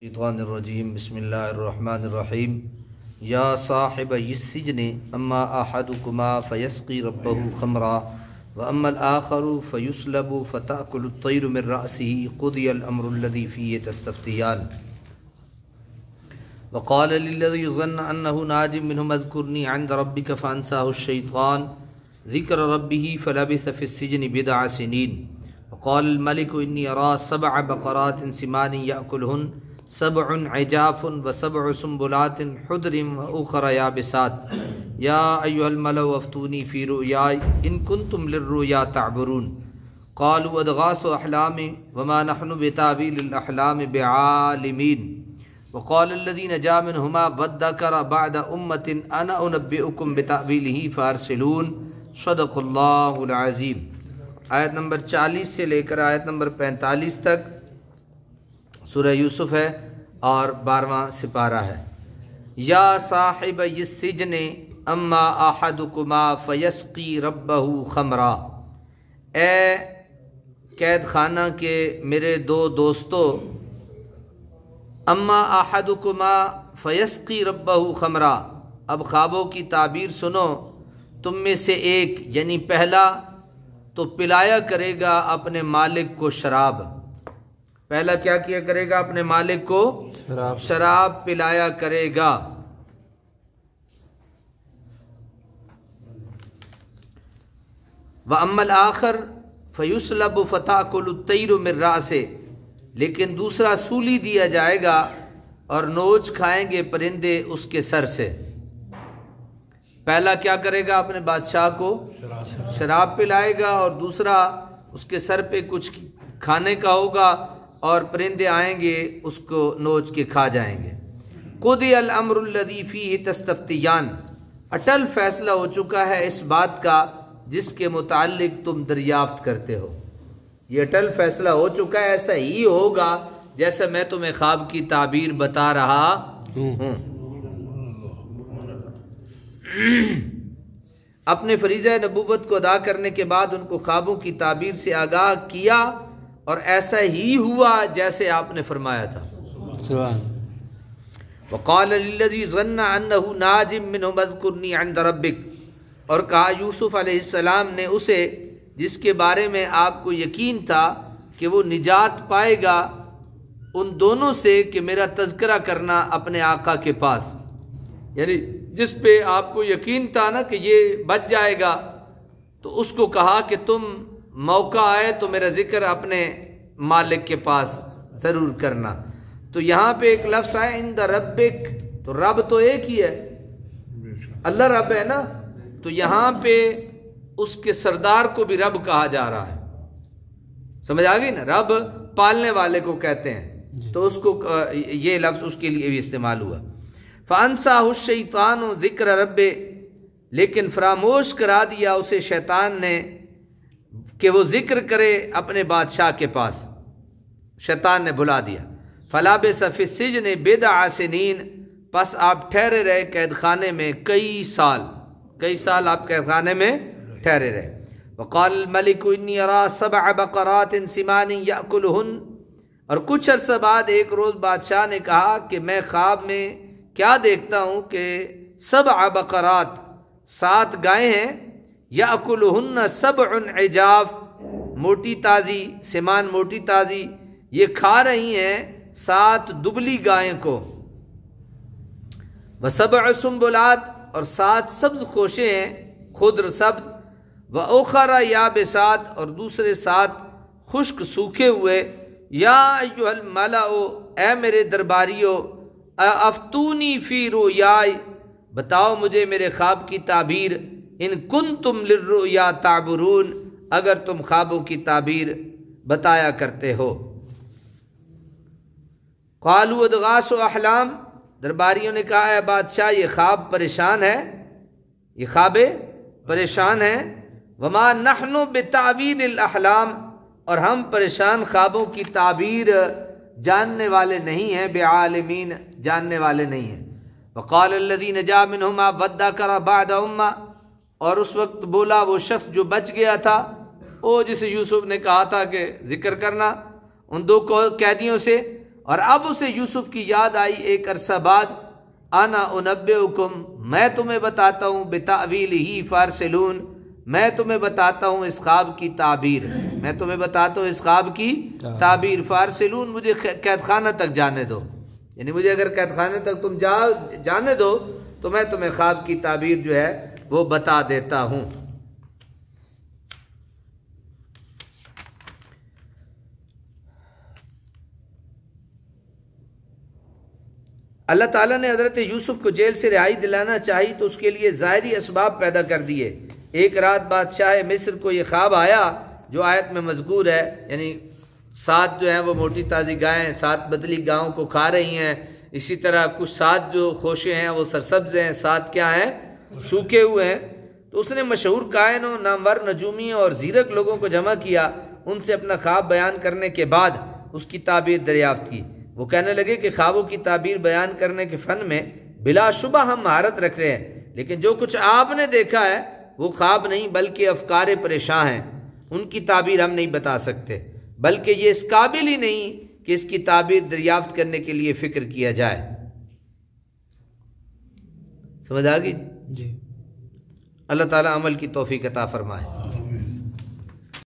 الشیطان الرجیم بسم اللہ الرحمن الرحیم یا صاحب السجن اما احدکما فیسقی ربہ خمرا واما الاخر فیسلب فتأکل الطیر من رأسه قضی الامر الذی فیہ تستفتیان وقال للذی ظن انه ناج منهم اذکرنی عند ربک فانساه الشیطان ذکر ربه فلبث فی السجن بضع سنین وقال الملك انی ارى 7 بقرات سمان یأکلهن 7 عجاف و7 سنبلات خضر واخر یابسات یا ایها الملأ افتونی فی رؤیای ان کنتم للرؤیا تعبرون قالوا اضغاث احلام وما نحن بتاویل الاحلام بعالمین وقال الذی نجا منهما وادکر بعد امة انا انبئکم بتاویلہ فارسلون صدق اللہ العظیم۔ آیت نمبر 40 سے لے کر آیت نمبر 45 تک سورہ یوسف ہے اور 12واں سپارہ ہے۔ یا صاحب السجن اما احدکما فیسقی ربہ خمرا، اے قید خانہ کے میرے دو دوستو، اما احدکما فیسقی ربہ خمرا، اب خوابوں کی تعبیر سنو، تم میں سے ایک یعنی پہلا تو پلایا کرے گا اپنے مالک کو شراب۔ پہلا کیا کیا کرے گا؟ اپنے مالک کو شراب پلایا کرے گا۔ وَأَمَّا الْآخَرُ فَيُسْلَبُ فَتَأْكُلُ الطَّيْرُ مِنْ رَأْسِهِ، لیکن دوسرا سولی دیا جائے گا اور نوچ کھائیں گے پرندے اس کے سر سے۔ پہلا کیا کرے گا؟ اپنے بادشاہ کو شراب پلائے گا، اور دوسرا اس کے سر پہ کچھ کھانے کا ہوگا اور پرندے آئیں گے اس کو نوچ کے کھا جائیں گے۔ قضی الامر الذی فیہ تستفتیان، اٹل فیصلہ ہو چکا ہے اس بات کا جس کے متعلق تم دریافت کرتے ہو۔ یہ اٹل فیصلہ ہو چکا ہے، ایسا ہی ہوگا جیسا میں تمہیں خواب کی تعبیر بتا رہا ہوں۔ اپنے فریضہ نبوت کو ادا کرنے کے بعد ان کو خوابوں کی تعبیر سے آگاہ کیا اور ایسا ہی ہوا جیسے آپ نے فرمایا تھا۔ وقال للذی ظن انہ ناج منہم اذکرنی عند ربک، اور کہا یوسف علیہ السلام نے اسے جس کے بارے میں آپ کو یقین تھا کہ وہ نجات پائے گا ان دونوں سے کہ میرا تذکرہ کرنا اپنے آقا کے پاس، یعنی جس پہ آپ کو یقین تھا نا کہ یہ بچ جائے گا، تو اس کو کہا کہ تم موقع آئے تو میرا ذکر اپنے مالک کے پاس ضرور کرنا۔ تو یہاں پہ ایک لفظ آئے عند ربک، تو رب تو ایک ہی ہے، اللہ رب ہے نا، تو یہاں پہ اس کے سردار کو بھی رب کہا جا رہا ہے۔ سمجھ آ گئی نا؟ رب پالنے والے کو کہتے ہیں، تو اس کو یہ لفظ اس کے لیے بھی استعمال ہوا۔ فَأَنْسَاهُ الشَّيْطَانُ ذِكْرَ رَبِّهِ، لیکن فراموش کرا دیا اسے شیطان نے کہ وہ ذکر کرے اپنے بادشاہ کے پاس، شیطان نے بھلا دیا۔ فَلَبِثَ فِي السِّجْنِ بِضْعَ سِنِينَ، پس آپ ٹھہرے رہے قید خانے میں کئی سال آپ قید خانے میں ٹھہرے رہے۔ وَقَالَ الْمَلِكُ إِنِّي أَرَىٰ 7 بَقَرَاتٍ سِمَانٍ يَأْكُلُهُنَّ، اور کچھ عرصہ بعد ایک روز بادشاہ نے کہا کہ میں خواب میں کیا دیکھتا ہوں کہ 7 بقرات، 7 گائیں ہیں، یأکلہن 7 عجاف، موٹی تازی، سمان موٹی تازی، یہ کھا رہی ہیں 7 دبلی گائیں کو، و7 سنبلات، اور 7 سبز خوشے ہیں، خضر سبز، واخر یابسات، اور دوسرے 7 خشک سوکھے ہوئے۔ یا ایھا الملأ، اے میرے درباریو، افتونی فی رؤیای، بتاؤ مجھے میرے خواب کی تعبیر، ان کنتم للرؤیا تعبرون، اگر تم خوابوں کی تعبیر بتایا کرتے ہو۔ قالوا اضغاث احلام، درباریوں نے کہا اے بادشاہ یہ خواب پریشان ہے، یہ خواب پریشان ہے۔ وما نحن بتاویل الاحلام، اور ہم پریشان خوابوں کی تعبیر جاننے والے نہیں ہیں، بعالمین جاننے والے نہیں ہیں۔ وقال الذی نجا منہما وادکر بعد امہ، اور اس وقت بولا وہ شخص جو بچ گیا تھا، جسے یوسف نے کہا تھا کہ ذکر کرنا ان 2 قیدیوں سے، اور اب اسے یوسف کی یاد آئی ایک عرصہ بعد، انا انبئکم، میں تمہیں بتاتا ہوں، بتأویلہ فارسلون، میں تمہیں بتاتا ہوں اس خواب کی تعبیر، میں تمہیں بتاتا ہوں اس خواب کی تعبیر، فارسلون، مجھے قید خانہ تک جانے دو، یعنی مجھے اگر قید خانے تک تم جانے دو تو میں تمہیں خواب کی تعبیر جو ہے وہ بتا دیتا ہوں۔ اللہ تعالیٰ نے حضرت یوسف کو جیل سے رہائی دلانا چاہی تو اس کے لیے ظاہری اسباب پیدا کر دیے۔ ایک رات بادشاہ مصر کو یہ خواب آیا جو آیت میں مذکور ہے، یعنی 7 جو ہیں وہ موٹی تازی گائیں 7 بدلی گاؤں کو کھا رہی ہیں، اسی طرح کچھ 7 جو خوشے ہیں وہ سرسبز ہیں، 7 کیا ہیں؟ سوکھے ہوئے ہیں۔ تو اس نے مشہور کاہنوں، نامور نجومیوں اور زیرک لوگوں کو جمع کیا، ان سے اپنا خواب بیان کرنے کے بعد اس کی تعبیر دریافت کی۔ وہ کہنے لگے کہ خوابوں کی تعبیر بیان کرنے کے فن میں بلا شبہ ہم مہارت رکھ رہے ہیں، لیکن جو کچھ آپ نے دیکھا ہے وہ خواب نہیں بلکہ افکار پریشاں ہیں، ان کی تعبیر ہم نہیں بتا سکتے، بلکہ یہ اس قابل ہی نہیں کہ اس کی تعبیر دریافت کرنے کے لیے فکر کیا جائے۔ سمجھ آ گئی جی؟ اللہ تعالیٰ عمل کی توفیق عطا فرمائے۔